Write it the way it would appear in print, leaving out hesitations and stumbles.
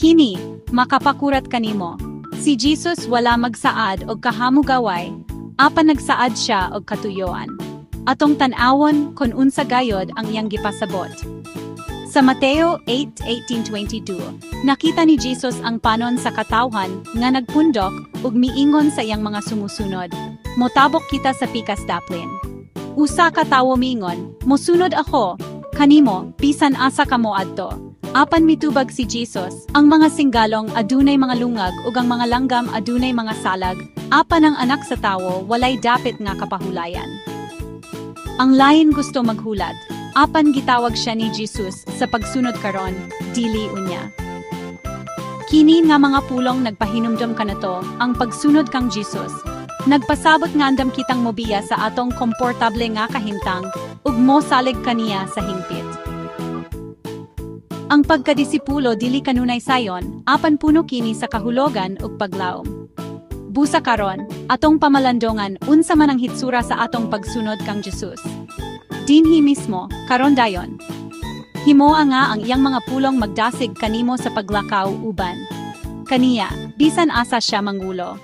Kini, makapakurat kanimo. Si Jesus wala magsaad og kahamugaway, apan nagsaad siya og katuyoan. Atong tan-awon kon unsa gayod ang iyang gipasabot. Sa Mateo 8:18-22, nakita ni Jesus ang panon sa katawhan nga nagpundok ug miingon sa iyang mga sumusunod. Motabok kita sa pikas daplin. Usa ka tawo miingon, mosunod ako, kanimo, bisan asa kamo adto. Apan mitubag si Jesus, ang mga singgalong adunay mga lungag ug ang mga langgam adunay mga salag, apan ang anak sa tawo walay dapit nga kapahulayan. Ang lain gusto maghulat, apan gitawag siya ni Jesus sa pagsunod karon, dili unya. Kini nga mga pulong nagpahinumdom kanato ang pagsunod kang Jesus. Nagpasabot nga andam kitang mobiya sa atong komportable nga kahimtang ug mosalig kaniya sa hingpit. Ang pagkadisipulo dili kanunay sayon, apan puno kini sa kahulogan ug paglaom. Busa karon, atong pamalandongan unsa man ang hitsura sa atong pagsunod kang Jesus. Dinhi mismo, karon dayon. Himoa nga ang iyang mga pulong magdasig kanimo sa paglakaw uban. Kaniya, bisan asa siya mangulo.